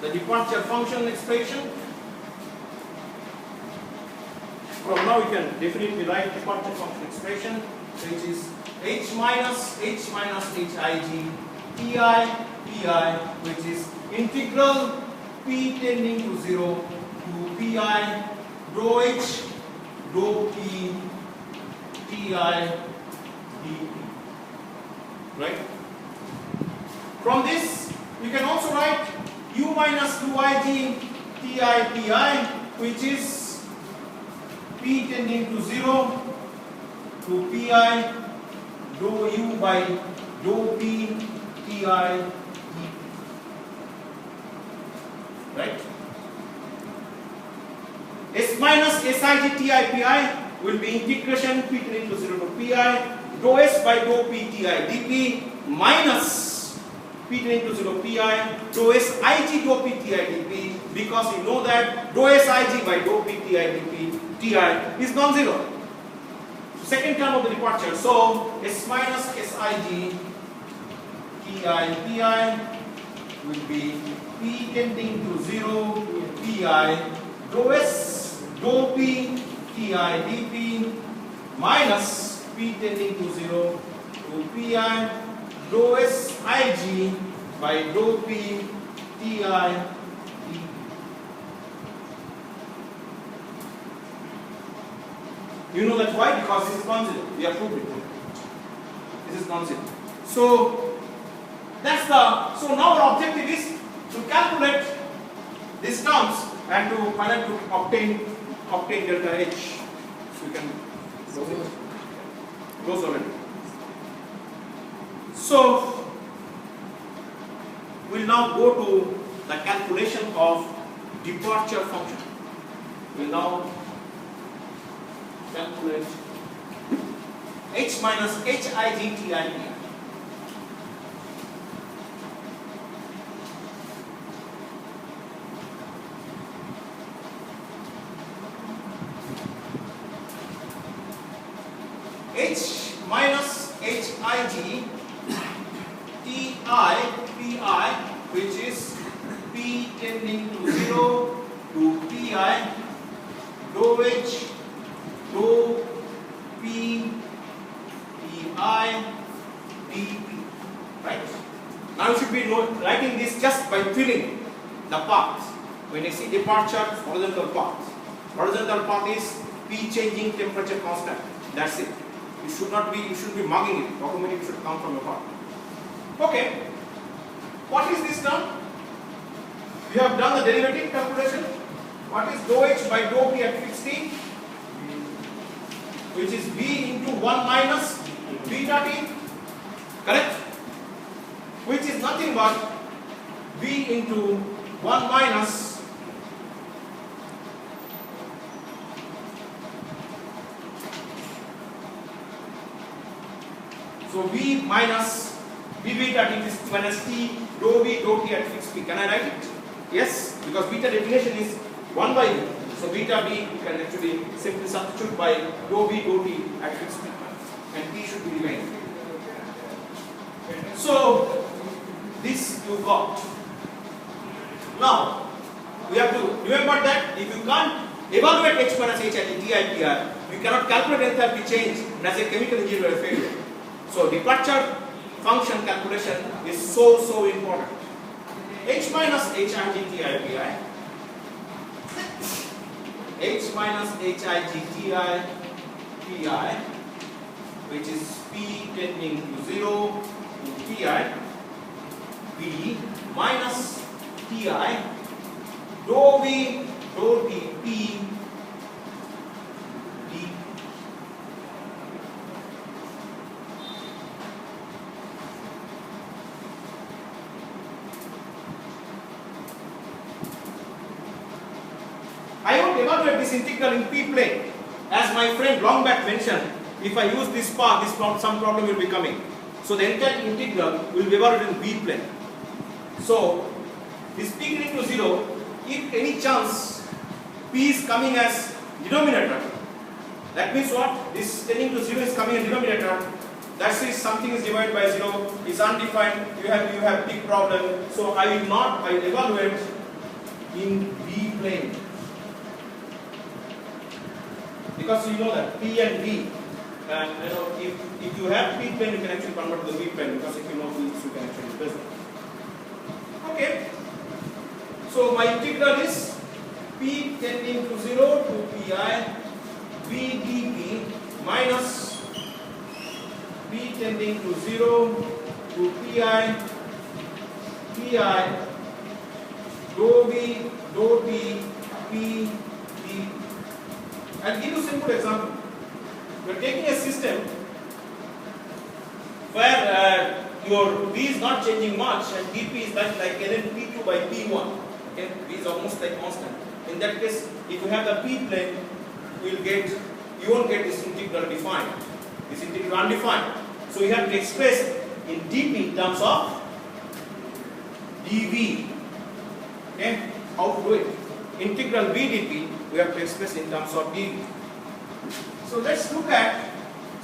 the departure function expression. From now we can definitely write departure function expression, which is h minus hij ti pi, which is integral p tending to 0 to pi rho h rho p ti dp. Right? From this you can also write u minus 2ig ti pi, which is p tending to 0 to pi dou u by dou p ti dp. Right? S minus Sij ti pi will be integration p tending to 0 to pi dou s by dou p ti dp minus p tending to 0 pi dou s ig dou p ti dp, because you know that dou s ig by dou p ti dp ti is non-zero. Second term of the departure. So S minus Sij ti pi will be p tending to 0 to pi dou s dou p ti dp minus p tending to 0 to pi dou s ig by dou p ti dp. You know that why? Because this is non-zero. We have proved it. This is non-zero. So that's the. So now our objective is to calculate these terms and to finally to obtain delta H. So we can close already. So we'll now go to the calculation of departure function. We'll now calculate h minus hij ti pi. H minus hij ti pi, which is p tending to 0 to pi dou h dou p pi dp. Right? Now you should be writing this just by filling the path. When you see departure, horizontal path. Horizontal path is p changing temperature constant. That's it. You should be mugging it. Automatically should come from your part. Okay. What is this term? We have done the derivative calculation. What is dou h by dou p at fixed t? Which is v into 1 minus beta t, correct? Which is nothing but v into 1 minus so v minus v beta t is minus t dou v dou t at fixed p. Can I write it? Yes, because beta definition is 1 by v. So beta b you can actually simply substitute by dou v dou t at fixed p, and t should be remain. So this you got. Now we have to remember that if you can't evaluate h minus hij ti pi, you cannot calculate enthalpy change, and as a chemical engineer you are a failure. So departure function calculation is so important. H minus hij ti pi, h minus hij ti pi, which is p tending to 0 to pi p minus ti dou v dou t p d. I want to evaluate this integral in p plane. As my friend long back mentioned, if I use this path, some problem will be coming. So the entire integral will be evaluated in v plane. So this p tending to 0, if any chance p is coming as denominator, that means what? This tending to 0 is coming as denominator. That is something is divided by 0 is undefined. You have big problem. So I will evaluate in V plane. Because you know that P and V, if you have P plane, you can actually convert to the V plane, because if you know these, you can actually replace them. Okay. So my integral is P tending to 0 to Pi V dP minus P tending to 0 to Pi dou V dou T P dP. I'll give you a simple example. You are taking a system where your V is not changing much and dP is like ln P2 by P1. Okay, V is almost like constant. In that case, if you have the P plane, you won't get this integral defined. This integral undefined. So you have to express in dP in terms of dV. Okay, how to do it? Integral V dP we have to express in terms of dV. So let's look at.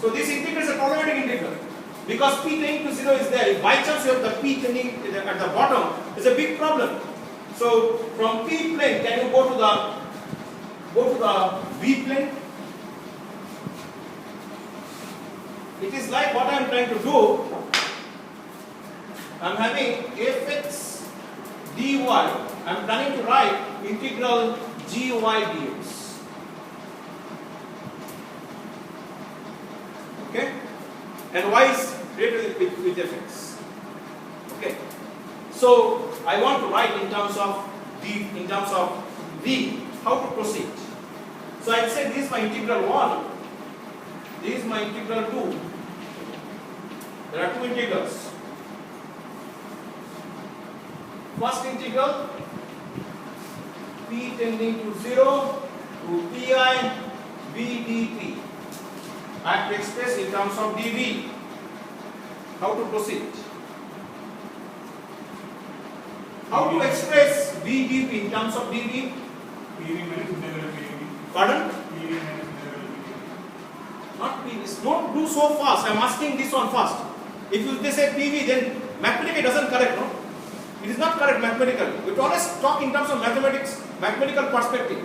So this integral is a quadratic integral. Because P tending to 0 is there, if by chance you have the P tending at the bottom, it's a big problem. So from P plane, can you go to the V plane? It is like what I am trying to do. I am having fx dy. I am planning to write integral gy dx. Okay? And y is greater with fx. Okay. So I want to write in terms of v. How to proceed? So I say this is my integral 1. This is my integral 2. There are two integrals. First integral P tending to 0 to Pi v dP. I have to express in terms of dV. How to proceed? How to express v dP in terms of dV? Pardon? Not PV. Don't do so fast. I am asking this one first. If they say PV, then mathematically it doesn't correct, no? It is not correct mathematically. We always talk in terms of mathematics, mathematical perspective.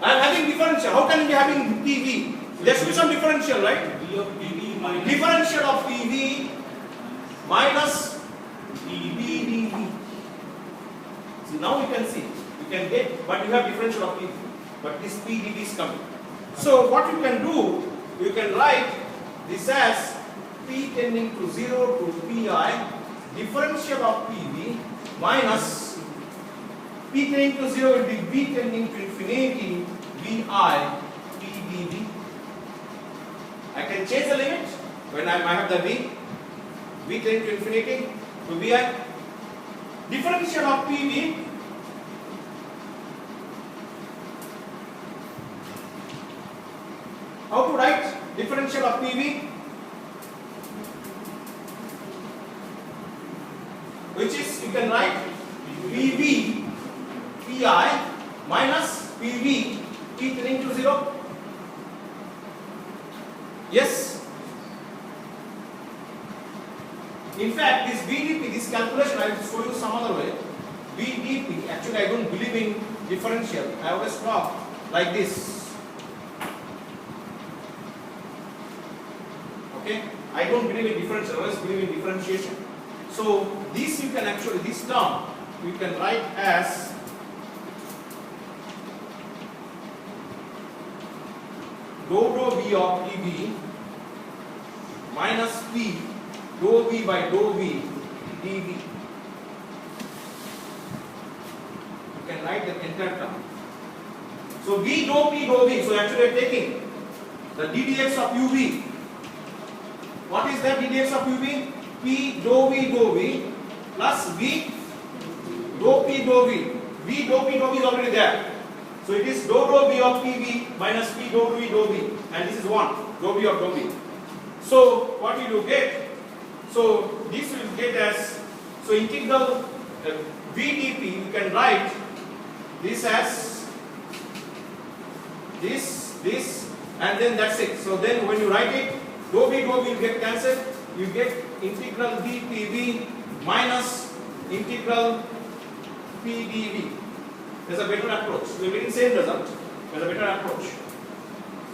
I am having differential. How can I be having PV? There should be some differential, right? Differential of PV minus dV. See, now you can see. You can get, but you have differential of PV. But this PdV is coming. So what you can do, you can write this as P tending to 0 to Pi differential of PV minus P tending to 0 will be V tending to infinity Vi PdV. I can change the limit when I have the V tending to infinity to Vi. Differential of PV how to write differential of PV? Which is, you can write PV Pi minus PV P tending to 0. Yes. In fact, this VDP, this calculation, I will show you some other way. VDP, actually I don't believe in differential. I always talk like this. Okay? I don't believe in differential, I always believe in differentiation. So this you can actually, this term, you can write as dou V of dV minus P dou V by dou V dV. You can write the entire term. So V dou P dou V, so actually I am taking the ddx of uv. What is that ddx of uv? P dou V plus V dou P dou V. V dou P dou V is already there. So it is dou V of PV minus P dou V, and this is 1, dou V of dou V. So what will you get? So this will get as, so integral V dP, you can write this as this, and then that's it. So then when you write it, dou V will get cancelled. You get integral V PV minus integral P dV. There's a better approach. We are getting same result. There's a better approach.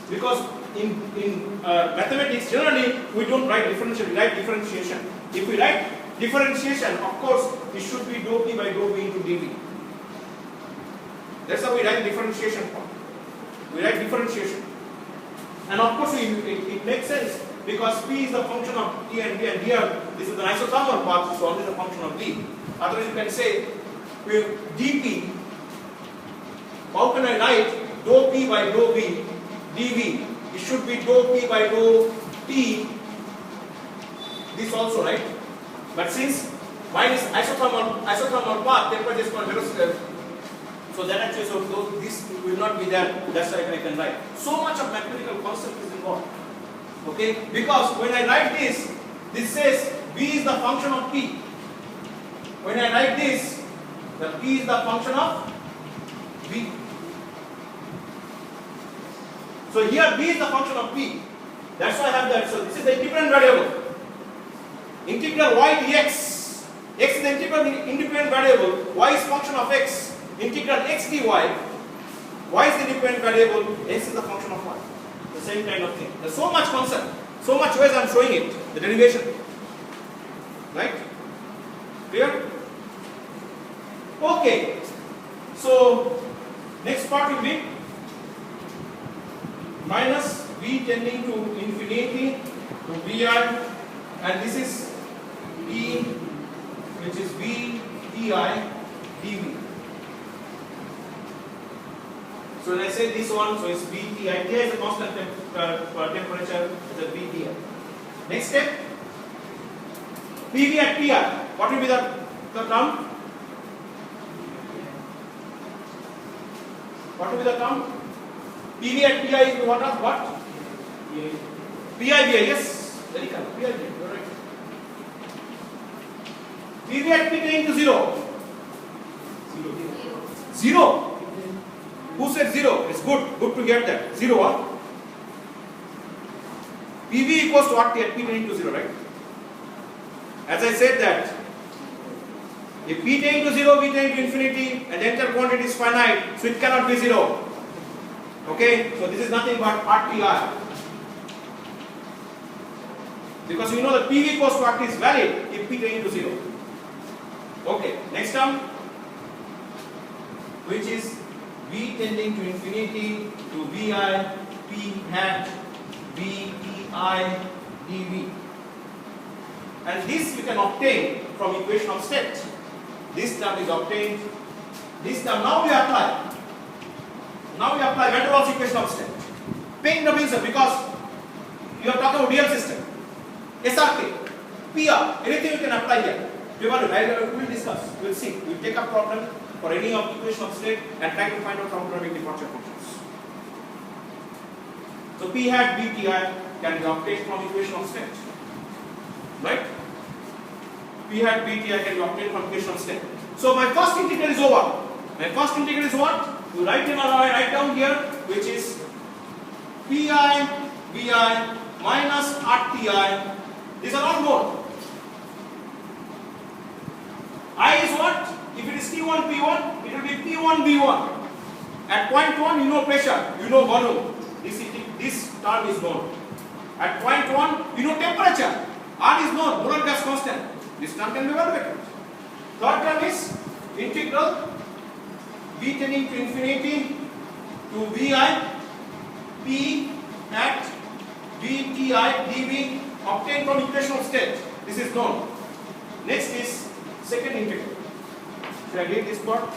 Because in mathematics, generally we don't write differential, we write differentiation. If we write differentiation, of course, it should be dou p by dou v into dv. That's how we write differentiation part. We write differentiation. And of course, it makes sense because p is the function of t and v, and here this is an isothermal path, so only the function of v. Otherwise, you can say dp. How can I write dou p by dou v dv? It should be dou p by dou t. This also, right? But since mine is isothermal path, temperature is called velocity. So that actually, so this will not be there. That's why I can write. So much of mathematical concept is involved. Okay? Because when I write this, this says v is the function of p. When I write this, the p is the function of v. So here v is the function of p. That's why I have that. So this is the independent variable. Integral y dx. X is the independent variable. Y is function of x. Integral x dy. Y is the independent variable. X is the function of y. The same kind of thing. There's so much concept. So much ways I'm showing it. The derivation. Right? Clear? Okay. So next part will be minus v tending to infinity to vi, and this is t, which is v ti dv. So when I say this one, so it's v ti. Ti is a constant temperature, it's a v ti. Next step, pv at pi. What will be the term? What will be the term? PV at pi is what of what? PIV, yes. Very correct. PIV, you are right. PV at p tending to 0. 0. Who said 0? It's good. Good to get that. 0, huh? PV equals to what at p tending to 0, right? As I said that, if p tending to 0, v tending to infinity, and the entire quantity is finite, so it cannot be 0. Okay, so this is nothing but RTI. Because you know that PV equals to RT is valid if p tending to 0. Okay, next term, which is v tending to infinity to vi p hat v ti dv. And this you can obtain from equation of state. This term is obtained. This term, now we apply. Now we apply van der Waals equation of state. Paying the reason because you are talking about real system. SRK, PR, anything you can apply here. We will discuss. We will see. We will take up problem for any of equation of state and try to find out thermodynamic departure functions. So P hat VTI can be obtained from equation of state. Right? P hat VTI can be obtained from equation of state. So my first integral is over. My first integral is what? You write down here, which is Pi Vi minus RTI. These are all known. I is what? If it is T1 P1, it will be P1 V1. At point 1, you know pressure, you know volume. This term is known. At point 1, you know temperature. R is known, molar gas constant. This term can be evaluated. Third term is integral v tending to infinity to vi p at vti dv obtained from equation of state. This is known. Next is second integral. Should I read this part?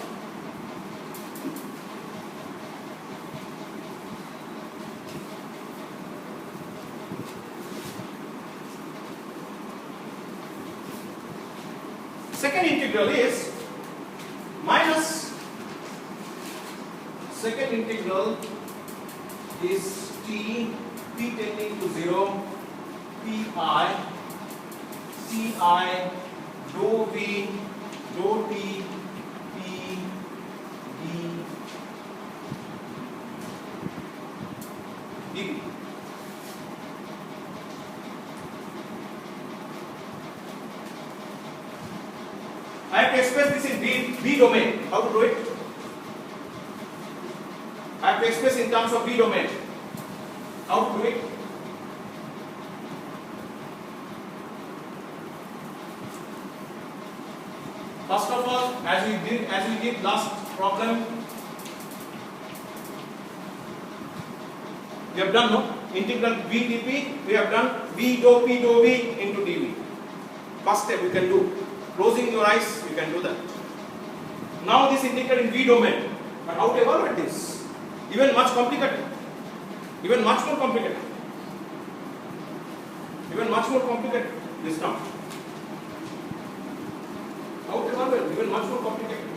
Second integral is minus. Second integral is t tending to 0 pi ci dou v dou t p dv. I have to express this in V domain. How to do it? to express in terms of V domain. How to do it? First of all, as we did last problem, we have done integral V dp, we have done V dou P dou V into dV. First step you can do. Closing your eyes, you can do that. Now this integral in V domain. But how to evaluate this? Even much complicated. Even much more complicated. Even much more complicated this term. How to evaluate? Even much more complicated.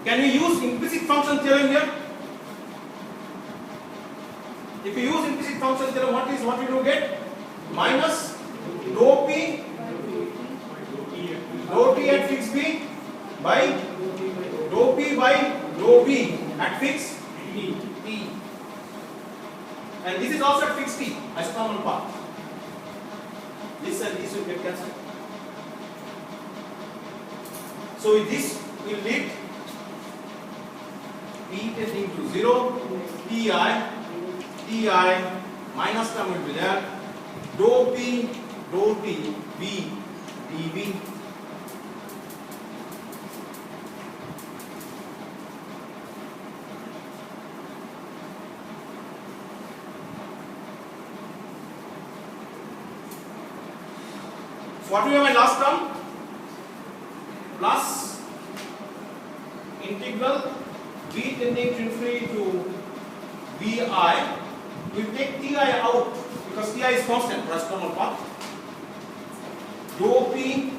Can we use implicit function theorem here? If you use implicit function theorem, what we do get? Minus dou P at fixed B by dou P by dou V at fixed T. And this is also at fixed T as common part. This and this will get cancelled. So this will lead P tending to 0, Ti minus term will be there, dou P, dou T, V, dV. So what will be my last term? Plus integral V tending to infinity to Vi. We take Ti out because Ti is constant for external path. Dou P,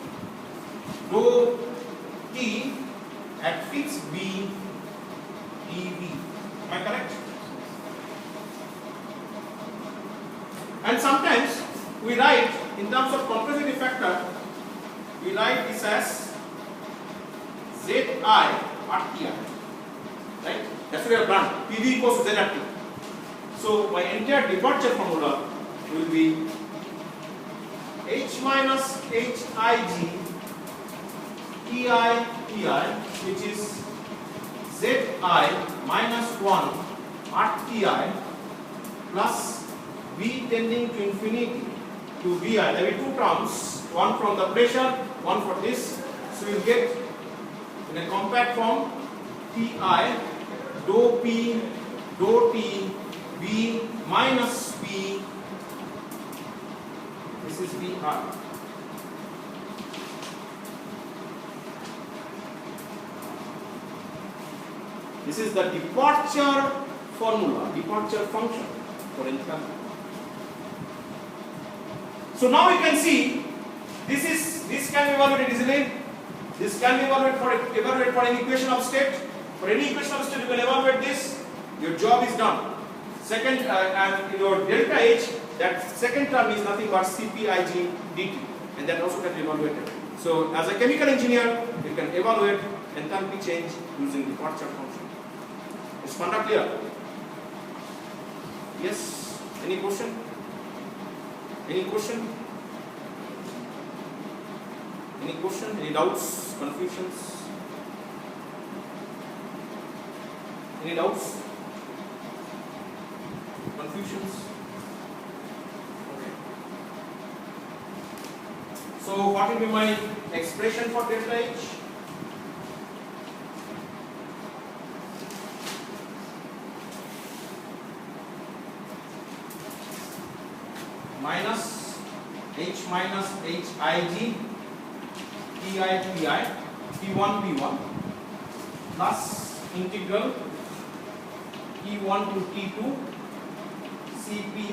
dou T at fixed B dV. Am I correct? And sometimes we write in terms of complexity factor, we write this as Zi at Ti. Right? That's what we have done. PV equals to Z at T. So my entire departure formula will be H minus Hij Ti, which is Zi minus 1 at Ti plus V tending to infinity to Vi. There will be two terms, one from the pressure, one for this. So you will get in a compact form Ti dou P dou T V minus P. This is Vi. This is the departure formula, departure function for enthalpy. So now we can see this can be evaluated easily. This can be evaluated for an equation of state. For any equation of state, you can evaluate this. Your job is done. Second, and your delta H, that second term is nothing but Cpig dt, and that also can be evaluated. So, as a chemical engineer, you can evaluate enthalpy change using departure function. Is conduct clear? Yes. Any question? Any question? Any question? Any doubts? Confusions? Any doubts? Confusions? Okay. So what will be my expression for delta H? Minus H minus Hij Ti P1 plus integral T1 to T2 Cpig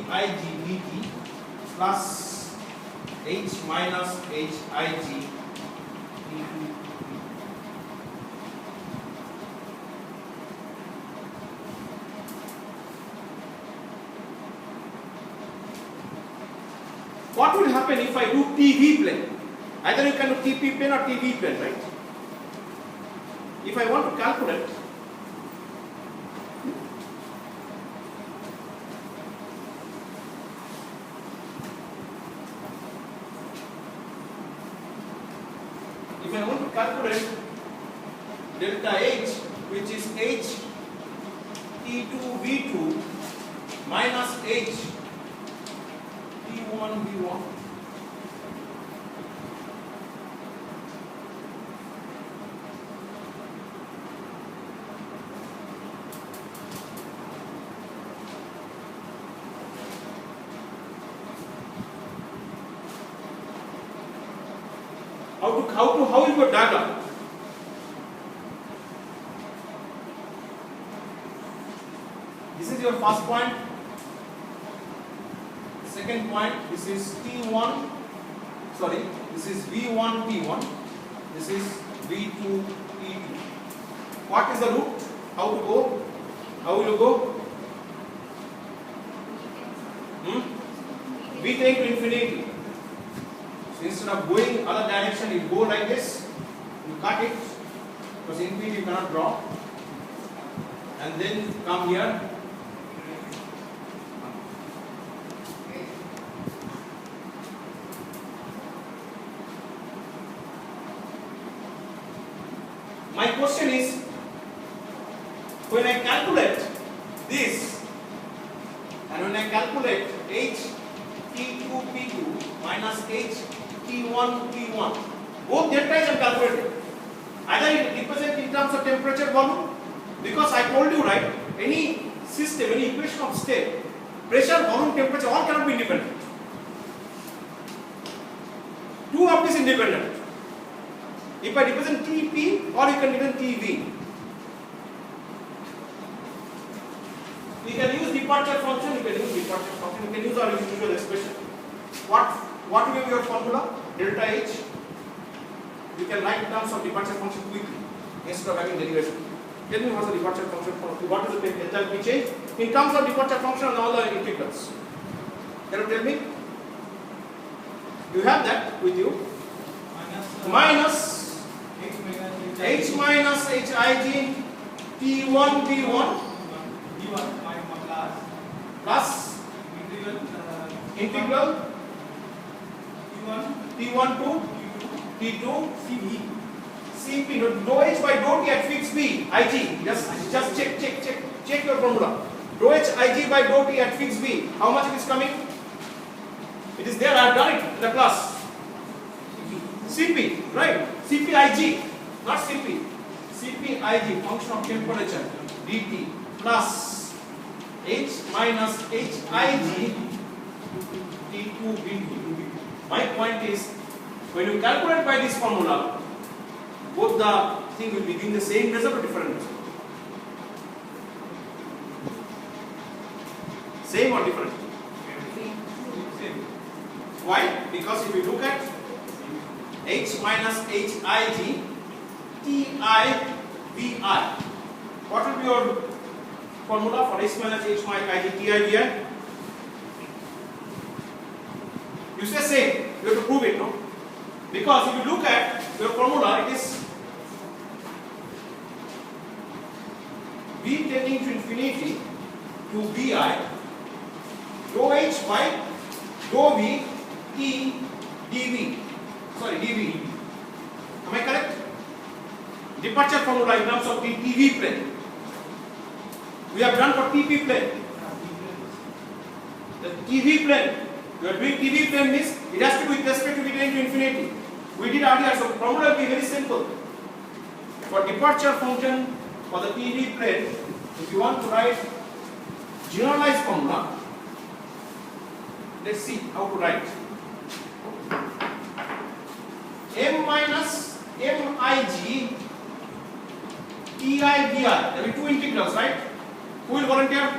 dt plus H minus Hij T2. What will happen if I do TV plane? Either you can do TP plane or TV plane, right? If I want to calculate if I want to calculate delta H, which is H T2 V2 minus H T1 V1. How is your diagram? This is your first point. Second point, this is T1. Sorry, this is V1 T1. This is V2 T2. What is the route? How to go? How will you go? V tend to infinity. So instead of going other direction, you go like this. You cut it because infinity you cannot draw, and then come here. My question is, when I calculate this and when I calculate H T2 P2 minus H T1 P1, both deltas are calculated. Either it represents in terms of temperature, volume, because I told you, right, any system, any equation of state, pressure, volume, temperature, all cannot be independent. Two of these independent. If I represent Tp, or you can represent Tv. You can use departure function, you can use our usual expression. What will be your formula? Delta H. You can write in terms of departure function quickly instead of having derivation. Tell me what's the departure function for what is the enthalpy change in terms of departure function and all the integrals. Can you tell me? You have that with you. Minus H minus Hij T1 V1 plus integral T1 to T2 Cp dou H by dou T at fixed B Ig. Just check your formula. Dou H Ig by dou T at fixed B. How much it is coming? It is there. I have done it in the class. Cp, right? Cp Ig, not Cp. Cp Ig, function of temperature, dt plus H minus Hij T2 V2. My point is, when you calculate by this formula, both the thing will be giving the same result or different result? Same or different? Same. Why? Because if you look at H minus Hij Ti Vi, what will be your formula for H minus H minus Hij Ti Vi? You say same. You have to prove it, no? Because if you look at your formula, it is V tending to infinity to Vi dou H by dou V T dV. Sorry, dV. Am I correct? Departure formula in terms of the TV plane. We have done for TP plane. The TV plane. We are doing TV plane means it has to be with respect to V tending to infinity. We did earlier, so formula will be very simple. For departure function for the TV plane, if you want to write generalized formula, let's see how to write. M minus Mig Ti Vi. There will be two integrals, right? Who will volunteer?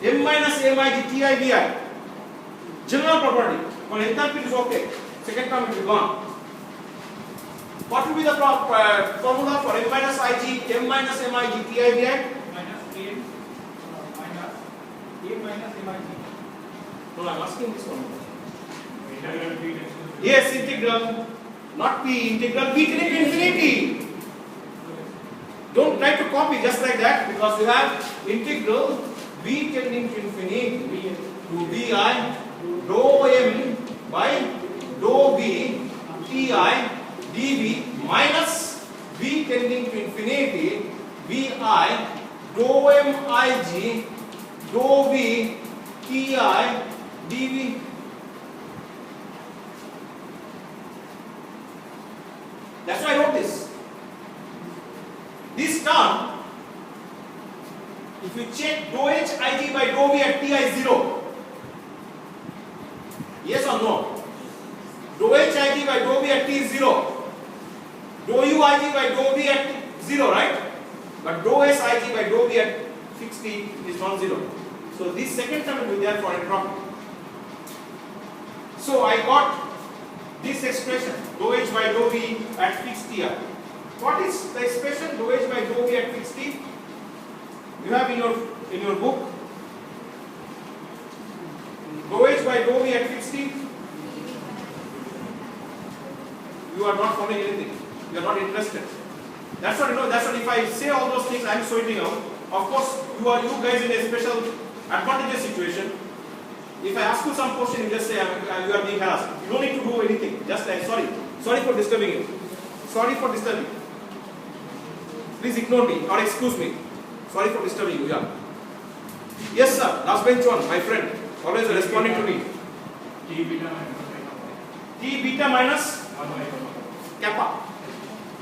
M minus Mig Ti Vi. General property. For enthalpy it is okay. Second term it will be gone. What will be the formula for M minus Ig, M minus Mig Ti Vi? Minus M minus Mig. No, I am asking this formula. Yes, integral, not P, integral V tending to infinity. Don't try to copy just like that, because you have integral V tending to infinity to Vi dou M by dou V Ti dV HIG dou V Ti dV. That's why I wrote this. This term, if you check dou HIG by dou V at Ti is 0. Yes or no? Dou HIG by dou V at T is 0. Dou UIG by dou V at 0, right? But dou SIG by dou V at fixed T is non-zero. So this second term will be there for entropy. So I got this expression dou H by dou V at fixed T. What is the expression dou H by dou V at fixed T? You have in your book dou H by dou V at fixed T. You are not following anything. You are not interested. That's what you know. That's what if I say all those things, I am sorting out. Of course, you guys in a special advantageous situation. If I ask you some question, you just say you are being harassed. You don't need to do anything. Just say sorry for disturbing you. Sorry for disturbing. Please ignore me or excuse me. Sorry for disturbing you. Yeah. Yes, sir. Last bench one, my friend. Always responding to me. T beta minus kappa.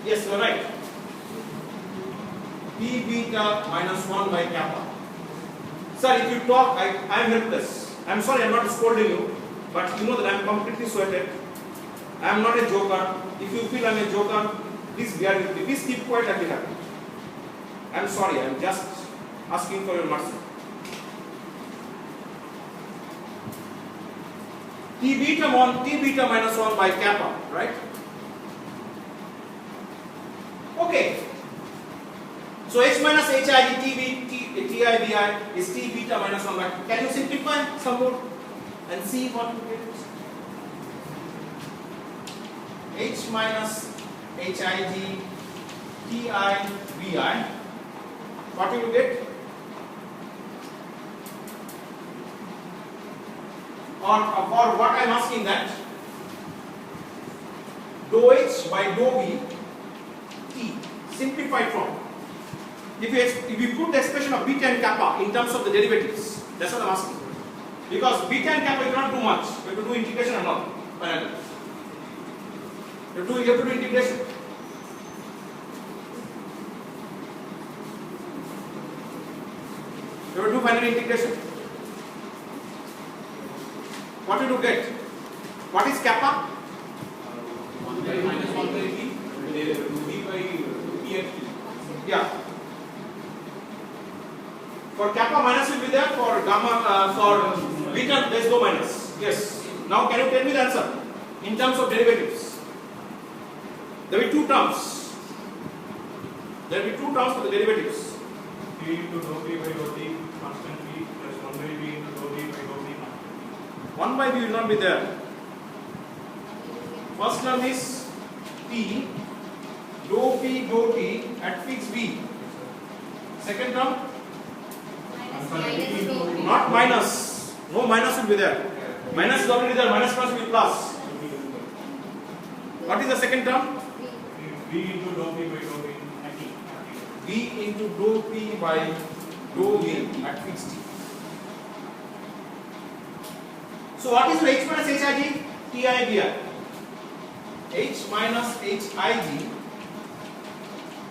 Yes, you are right. T beta minus 1 by kappa. Sir, if you talk, I am helpless. I am sorry, I am not scolding you, but you know that I am completely sweated. I am not a joker. If you feel I am a joker, please bear with me. Please keep quiet, I will be happy. I am sorry, I am just asking for your mercy. T beta minus 1 by kappa, right? Okay. So H minus HIG TI is T beta minus 1 by. Can you simplify some more and see what you get? H minus HIG TI. What will you get? Or what I am asking that dou H by dou V T simplified form. If you put the expression of beta and kappa in terms of the derivatives, that's what I am asking. Because beta and kappa you cannot do much. You have to do integration and all. Finally. You have to do integration. You have to do final integration. What did you get? What is kappa? 1 by minus 1 by V by T. Yeah. For kappa minus will be there, for gamma, for beta let's go minus. Yes. Now can you tell me the answer in terms of derivatives? There will be two terms. There will be two terms for the derivatives. T into dou V by dou T constant V plus 1 by V into dou V by dou V. 1 by V will not be there. First term is T dou P dou T at fixed V. Second term not minus. No minus will be there. Minus is already there. Minus plus will be plus. What is the second term? V into dou V by dou V at T. V into dou P by dou V at fixed T. So what is your H minus HIG? TI. H minus HIG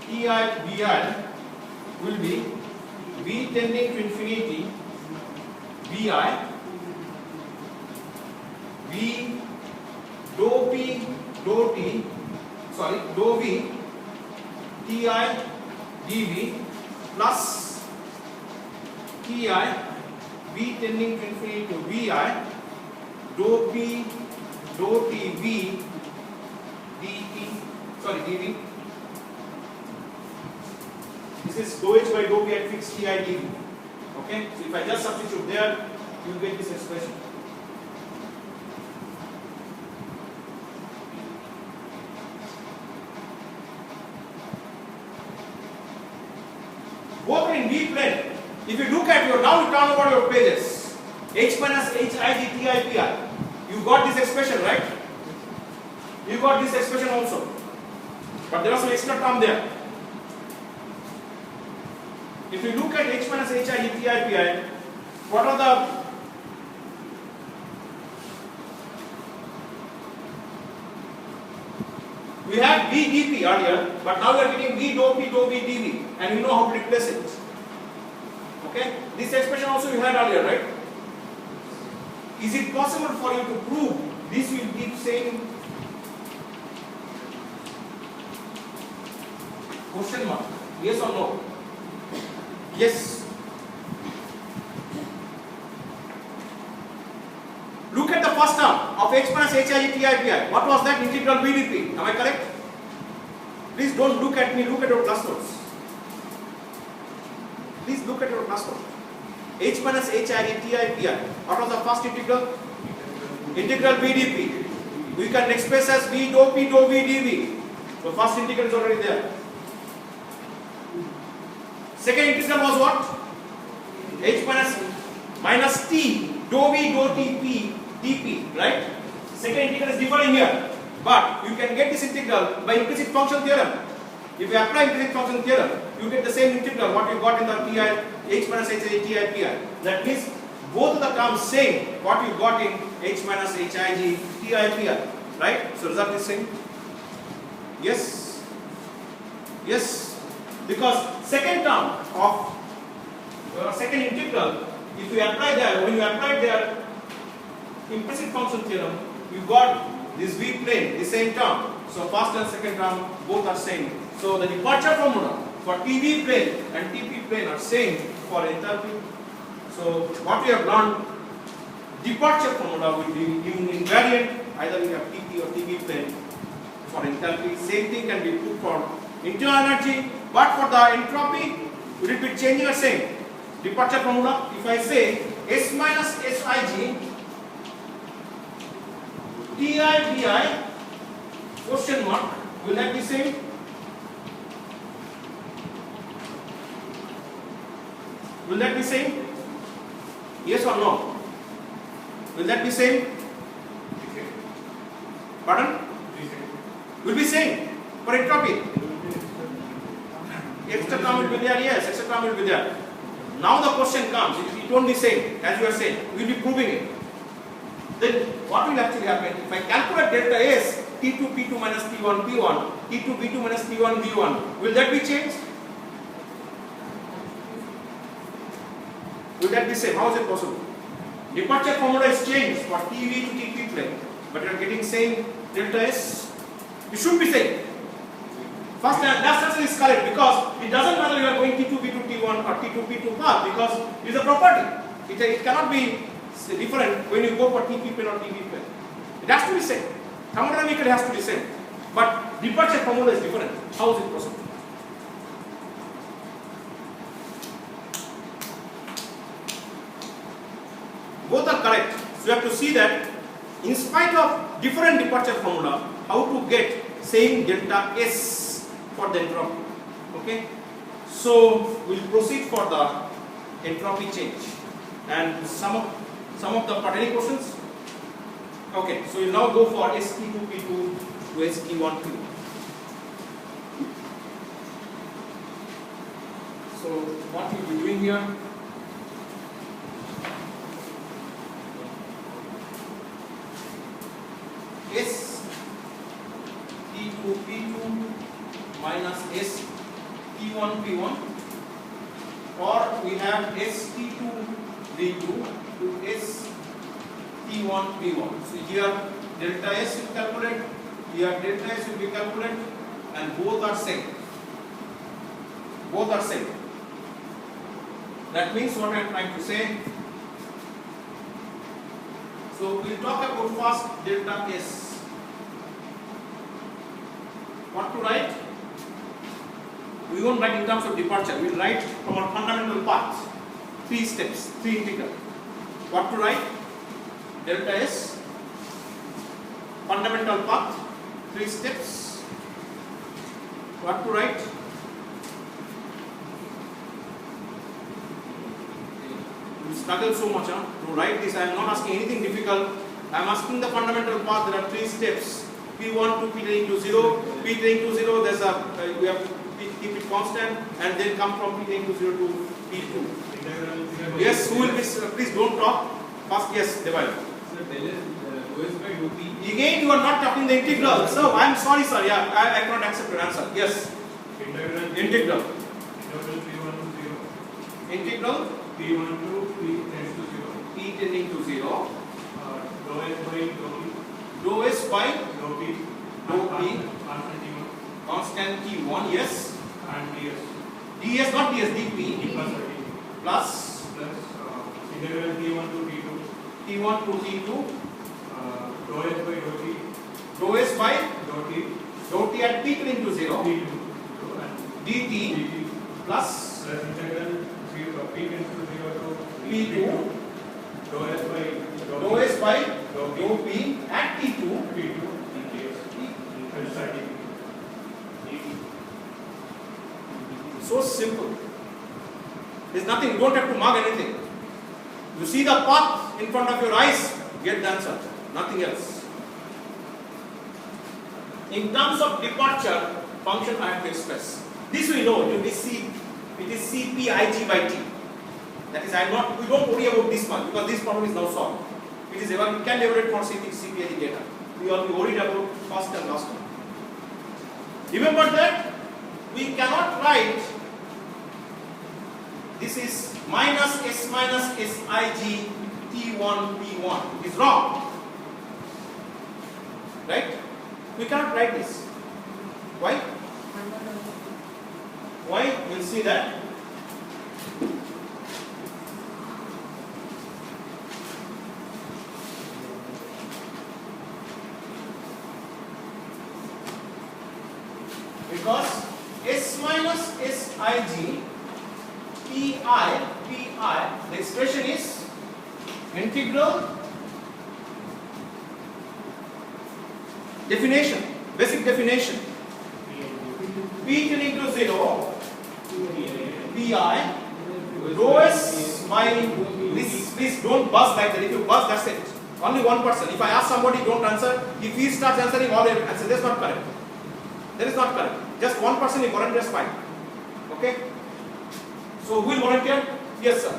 TI will be V tending to infinity VI V dou P dou T dou V TI dV plus TI V tending to infinity to VI dou P dou T V dV. This is dou H by dou V at fixed Ti dV. Okay, so if I just substitute there, you will get this expression. Both are in V plane. If you look at your, now you turn over your pages, H minus HIG TI. You got this expression, right? You got this expression also. But there was some extra term there. if you look at H minus Hij Ti Pi, what are the we had V dP earlier, but now we are getting V dou P dou V dV, and you know how to replace it. Okay, this expression also you had earlier, right? Is it possible for you to prove this will keep same? Question mark. Yes or no? Yes. Look at the first term of H minus Hij Ti Pi. What was that? Integral V dP. Am I correct? Please don't look at me, look at your class notes. Please look at your class notes. H minus Hij Ti Pi. What was the first integral? Integral V dP. We can express as V dou P dou V dV. So first integral is already there. Second integral was what? H minus T dou V dou T dP, right? Second integral is different here, but you can get this integral by implicit function theorem. If you apply implicit function theorem, you get the same integral what you got in the H minus Hij Ti Pi. That means both of the terms same what you got in H minus Hij Ti Pi, right? So result is same. Yes. Yes. Because second term of second integral, if you apply there, when you apply there implicit function theorem, you got this V plane, the same term. So first and second term both are same. So the departure formula for TV plane and TP plane are same for enthalpy. So what we have learned, departure formula will be invariant, either we have TP or TV plane for enthalpy. Same thing can be put for internal energy. But for the entropy, will it be changing or same? Departure formula, if I say S minus Sij Ti Pi question mark, will that be same? Will that be same? Yes or no? Will that be same? Pardon? Will be same for entropy. Extra term will be there, yes, extra term will be there. Now the question comes, it won't be same as you are saying, we will be proving it. Then what will actually happen? If I calculate delta S, T2 P2 minus T1 P1, T2 B2 minus T1 V1, will that be changed? Will that be same? How is it possible? Departure formula is changed for TV to TP plane, but you are getting same delta S. It should be same. First, that answer is correct because it doesn't matter you are going T2 B2 T1 or T2 P2 path because it is a property. It cannot be different when you go for TP plane or TV plane. It has to be same. Thermodynamically has to be same. But departure formula is different. How is it possible? Both are correct. So you have to see that in spite of different departure formula, how to get same delta S for the entropy. Okay, so we'll proceed for the entropy change and some of the part. Any questions? Okay, so we'll now go for ST2P2 to ST1P. So what we'll be doing here, ST2P2 minus ST1P1, or we have ST2V2 to ST1P1. So here delta S will calculate, here delta S will be calculated, and both are same. Both are same. That means what I am trying to say. So we'll talk about first delta S. What to write? We won't write in terms of departure. We'll write from our fundamental path. 3 steps, 3 integral. What to write? Delta S, fundamental path, 3 steps. What to write? You struggle so much to write this. I am not asking anything difficult. I am asking the fundamental path. There are 3 steps. P1 to P tending to 0. P tending to 0. There's a we have keep it constant, and then come from P tending to 0 to P2. Integral. Yes, who will be, please don't talk. First, yes, Deval. Sir, del is OS by dou P. Again, you are not talking the integral. So, I am sorry, sir. Yeah, I cannot accept your answer. Yes. Integral. Integral. P1 to 0. Integral. P1 to P tends to 0. P tending to 0. Dou S by dou P. Dou S by Dou P. dou P. Constant T1. Constant T1. Yes. And ds. ds, not ds, dp. D plus I D. Plus integral T1 to T2. T1 to T2. Dou S by dou T. Dou S by Dou T. dou T at P tending to 0. T2. And dt dt. plus Integral 0 P tends to 0 to P2. Dou S by Dou S by dou P. dou P at T2. T2 and ds. And side dt. So simple. There's nothing, you don't have to mark anything. You see the path in front of your eyes, get the answer. Nothing else. In terms of departure, function I have to express. This we know, it is Cpig by T. That is, we don't worry about this one because this problem is now solved. It is we can evaluate for Cpig data. We are worried about first and last one. Remember that we cannot write this is minus Sig T1 P1. It is wrong. Right? We cannot write this. Why? Why? We'll see that. Because S minus Sig Pi, the expression is integral definition, basic definition. P tending to 0, Pi, rho S by this, please don't buzz like that. If you buzz, that's it. Only one person. If I ask somebody, don't answer. If he starts answering, all the answer, that's not correct. That is not correct. Just one person, you volunteer, fine. Okay? So, who will volunteer? Yes, sir.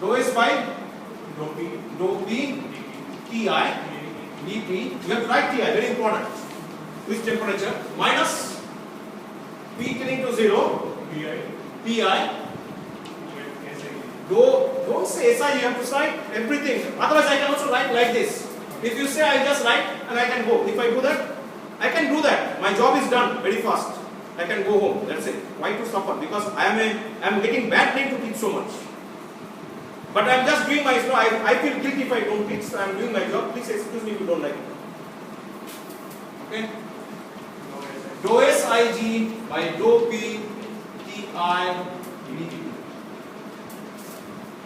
Dou S by dou P Ti dP. You have to write Ti, very important. Which temperature? Minus P tending to 0. Pi. Don't say SI, you have to write everything. Otherwise, I can also write like this. If you say I just write and I can go. If I do that, I can do that. My job is done very fast. I can go home. That's it. Why to suffer? Because I am getting bad name to teach so much. But I am just doing my job. I feel guilty if I don't teach. So I am doing my job. Please excuse me if you don't like it. Okay? Dou Sig by dou P Ti dT.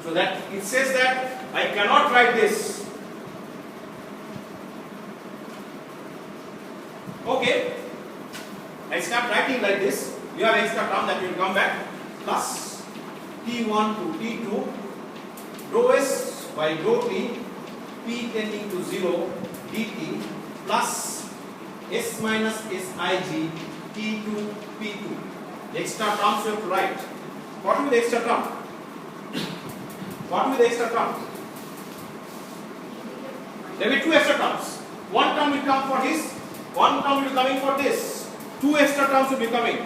So that it says that I cannot write this. Okay. I start writing like this. You have extra term that will come back. Plus T1 to T2 rho S by dou T P tending to 0 dt plus S minus Sig T2 P2. The extra terms you have to write. What will be the extra term? What will be the extra term? There will be two extra terms. One term will come for this, one term will be coming for this. Two extra terms will be coming.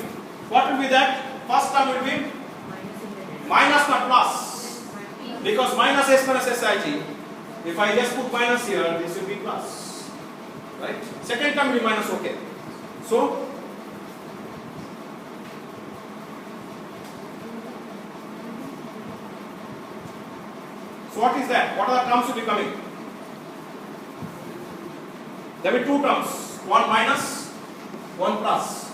What will be that? First term will be minus not plus. Because minus S minus Sig. If I just put minus here, this will be plus. Right? Second term will be minus, okay. So, what is that? What are the terms will be coming? There will be two terms. One minus, one plus.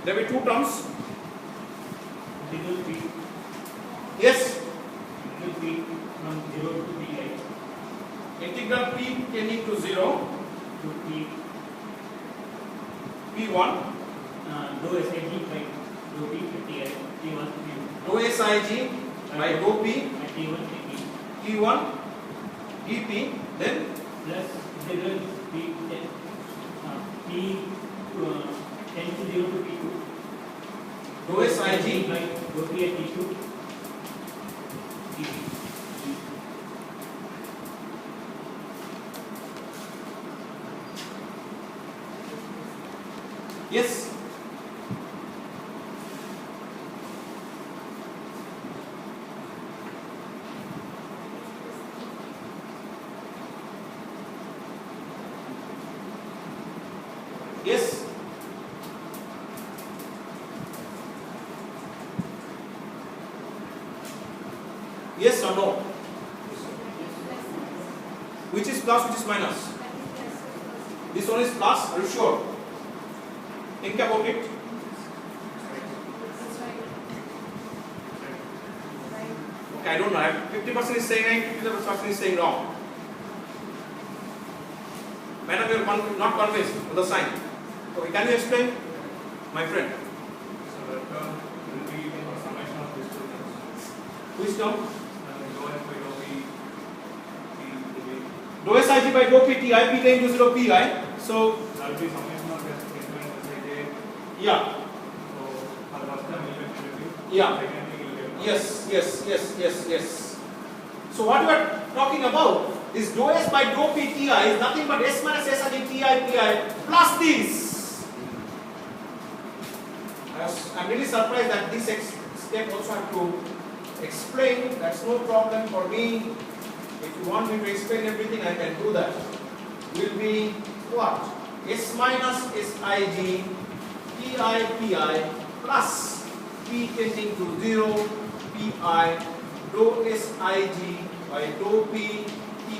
There will be two terms. Integral P. Yes. Integral P from 0 to Pi. Integral P tending to 0 to P. P1 dou SIG by dou P T1 dou SIG by dou P T1 T T1 dP, then plus integral P 10 to 0 to P2 dou SIG by dou P at T2 dP. yes. Yes. Yes or no? Which is plus, which is minus? This one is plus, are you sure? Think about it. Okay, I don't know. 50% is saying right, 50% is saying wrong. Madam, you are not convinced of the sign. Okay, can you explain, my friend? So the term will be a summation of these two terms. Which term? And dou S by dou P will be Dou SIG by dou P Ti, P into 0 Pi. So, that will be summation of S increment Sij. yeah. So for the first term element will be Yeah. second thing will be Yes. So what we are talking about is dou S by dou P Ti is nothing but S minus SIG Ti Pi plus this. I'm really surprised that this step also have to explain. That's no problem for me. If you want me to explain everything, I can do that. Will be what? S minus SIG Ti Pi plus P tending to 0 Pi dou SIG by dou P Ti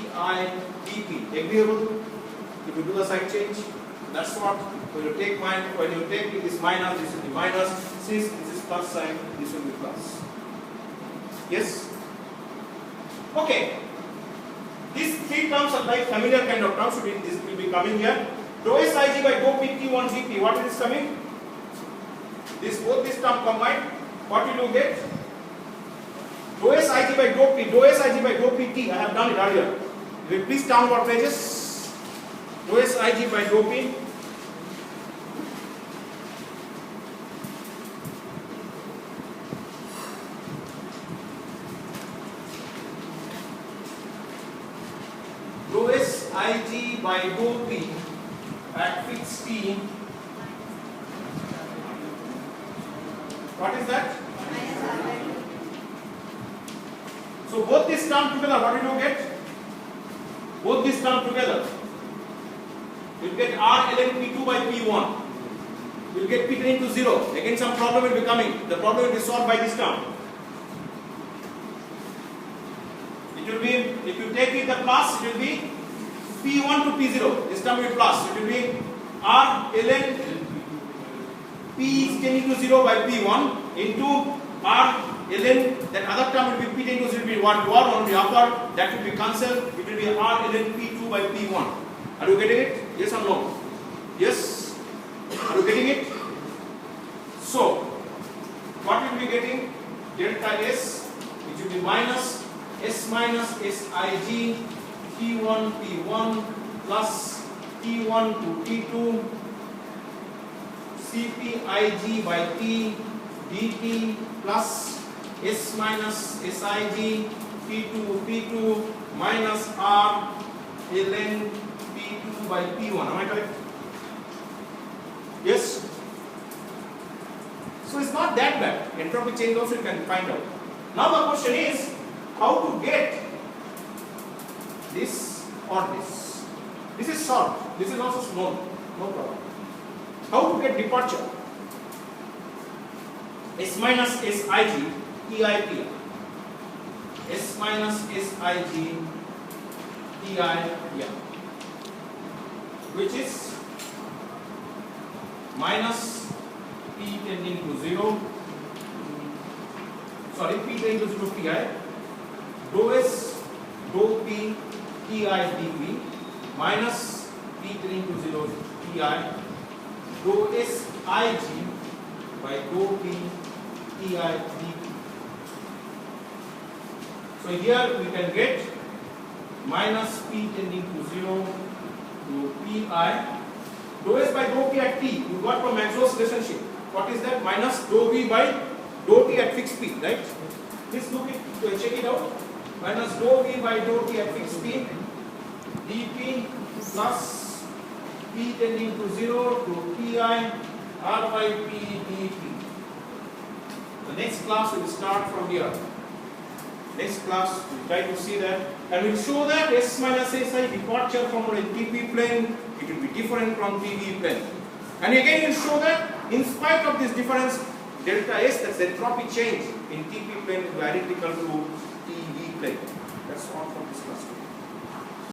dP. Agreeable? If you do the sign change, that's what. When you take this minus, this will be minus. Since this is plus sign, this will be plus. Yes? Okay. These three terms are like familiar kind of terms. This will be coming here. Dou SIG by dou P T1 dP. What is coming? Both this term combined. What will you get? Dou SIG by dou P T. I have done it earlier. Will you please downward pages? Dou SIG by dou P. Dou SIG by dou P at fixed T. What is that? So both this term together, what will you get? Both this term together, you will get R ln P2 by P1. You will get P tending to 0. Again, some problem will be coming. The problem will be solved by this term. It will be, if you take it the plus, it will be P1 to P0. This term will be plus. It will be R ln P is tending to 0 by P1 into R ln, that other term will be P tending to 0 will be what lower, one will be upper, that will be cancelled. It will be R ln P2 by P1. Are you getting it? Yes or no? Yes? Are you getting it? So, what will be getting? Delta S, which will be minus S minus SIG T1 P1 plus T1 to T2 CPIG by T dt plus S minus SIG P2 P2 minus R ln P2 by P1. Am I correct? Yes? So it's not that bad. Entropy change also you can find out. Now the question is how to get this or this. This is solved. This is also known. No problem. How to get departure? S minus SIG TI. S minus SIG TI, which is minus P tending to 0. Sorry, P tending to 0 Pi. Dou S dou P Ti dP minus P tending to 0 Pi dou Sij by dou P Ti dP. So here we can get minus P tending to 0 to Pi dou S by dou P at T. You got from Maxwell's relationship. What is that? Minus dou V by dou T at fixed P, right? Please look it, check it out. Minus dou V by dou T at fixed P dP plus P tending to 0 to Pi R by P dP. The next class will start from here. Next class we'll try to see that, and we'll show that S minus Si departure from a TP plane, it will be different from PV plane. And again we'll show that in spite of this difference, delta S, that's the entropy change in TP plane, is identical to TE plane. That's all from this class.